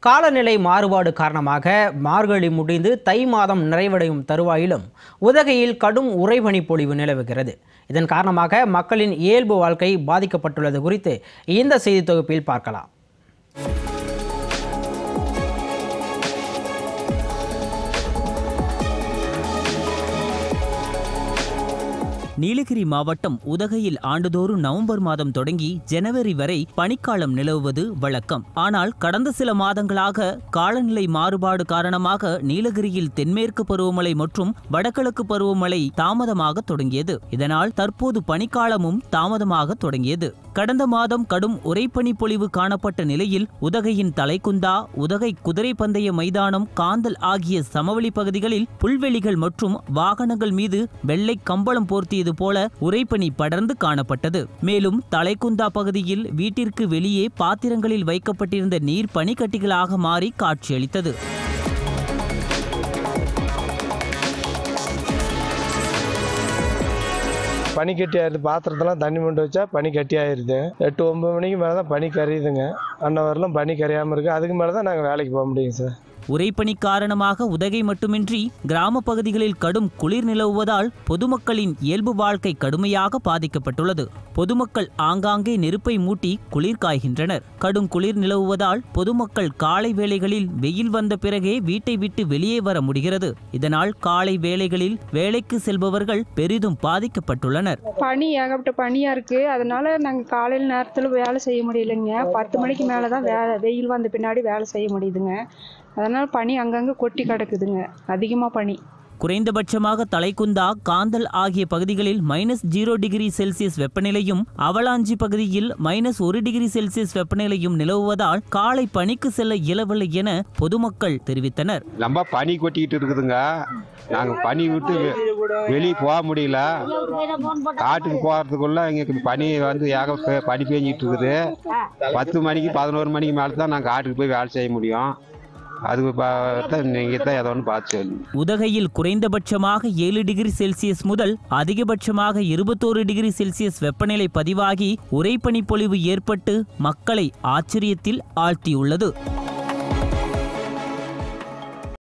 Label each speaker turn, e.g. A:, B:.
A: காலநிலை மாறுபாடு காரணமாக மார்கழி முடிந்து தை மாதம் நிறைவடையும் தருவாயிலும் உதகையில் கடும் உறைபனி பொழிவு நிலவுகிறது. இதன் காரணமாக மக்களின் இயல்பு வாழ்க்கை பாதிக்கப்பட்டுள்ளது குறித்து இந்த செய்தி தொகுப்பில் பார்க்கலாம்.
B: நீலகிரி மாவட்டம் உதகையில் ஆண்டுதோறும் நவம்பர் மாதம் தொடங்கி ஜனவரி வரை பனிக்காலம் நிலவுவது வழக்கம். ஆனால் கடந்த சில மாதங்களாக காலநிலை மாறுபாடு காரணமாக நீலகிரியில் தென்மேற்கு பருவமழை மற்றும் வடகிழக்கு பருவமழை தாமதமாக தொடங்கியது. இதனால் தற்போது பனிக்காலமும் தாமதமாக தொடங்கியது. கடந்த மாதம் கடும் உறைபனி பொழிவு காணப்பட்ட நிலையில் உதகையின் தலைக்குந்தா, உதகை குதிரை பந்தய மைதானம், காந்தல் ஆகிய சமவெளி பகுதிகளில் புல்வெளிகள் மற்றும் வாகனங்கள் மீது வெள்ளை கம்பளம் போர்த்தியது போல உறைபனி படர்ந்து காணப்பட்டது. மேலும் தலைக்குந்தா பகுதியில் வீட்டிற்கு வெளியே பாத்திரங்களில் வைக்கப்பட்டிருந்த நீர் பனிக்கட்டிகளாக மாறி காட்சியளித்தது.
C: பனி கட்டி ஆயிடுது. பாத்திரத்தெல்லாம் தண்ணி மொண்டு வச்சா பனி கட்டி ஆயிடுது. 8-9 மணிக்கு மேலே தான் பனி கரையுதுங்க. அன்னவரெல்லாம் பனி கரையாமல் இருக்குது. அதுக்கு மேலே தான் நாங்கள் வேலைக்கு போக முடியுங்க சார்.
B: உறைபனி காரணமாக உதகை மட்டுமின்றி கிராம பகுதிகளில் கடும் குளிர் நிலவுவதால் பொதுமக்களின் இயல்பு வாழ்க்கை கடுமையாக பாதிக்கப்பட்டுள்ளது. பொதுமக்கள் ஆங்காங்கே நெருப்பை மூட்டி குளிர் காய்கின்றனர். கடும் குளிர் நிலவுவதால் பொதுமக்கள் காலை வேளைகளில் வெயில் வந்த பிறகே வீட்டை விட்டு வெளியே வர முடிகிறது. இதனால் காலை வேளைகளில் வேலைக்கு செல்பவர்கள் பெரிதும் பாதிக்கப்பட்டுள்ளனர்.
D: பனி ஏகப்பட்ட பனியா இருக்கு. அதனால நாங்கள் காலையில் நேரத்தில் வேலை செய்ய முடியலைங்க. 10 மணிக்கு மேலே தான் வெயில் வந்த பின்னாடி வேலை செய்ய முடியுதுங்க. அதனால் பனி அங்கங்கே கொட்டி கிடக்குதுங்க. அதிகமாக பனி.
B: குறைந்தபட்சமாக தலைக்குந்தா, காந்தல் ஆகிய பகுதிகளில் -0 டிகிரி செல்சியஸ் வெப்பநிலையும், அவலாஞ்சி பகுதியில் -1 டிகிரி செல்சியஸ் வெப்பநிலையும் நிலவுவதால் காலை பனிக்கு செல்ல இயலவில்லை என பொதுமக்கள் தெரிவித்தனர்.
E: ரொம்ப பனி கொட்டிக்கிட்டு இருக்குதுங்க. நாங்கள் பனி விட்டு வெளியே போக முடியல. காட்டுக்கு போகிறதுக்குள்ள எங்களுக்கு பனி பனி பெஞ்சிட்டு இருக்குது. 10 மணிக்கு 11 மணிக்கு மேலே தான் நாங்கள் காட்டுக்கு போய் வேலை செய்ய முடியும்.
B: உதகையில் குறைந்தபட்சமாக 7 டிகிரி செல்சியஸ் முதல் அதிகபட்சமாக 21 டிகிரி செல்சியஸ் வெப்பநிலை பதிவாகி உறைபனி பொழிவு ஏற்பட்டு மக்களை ஆச்சரியத்தில் ஆழ்த்தியுள்ளது.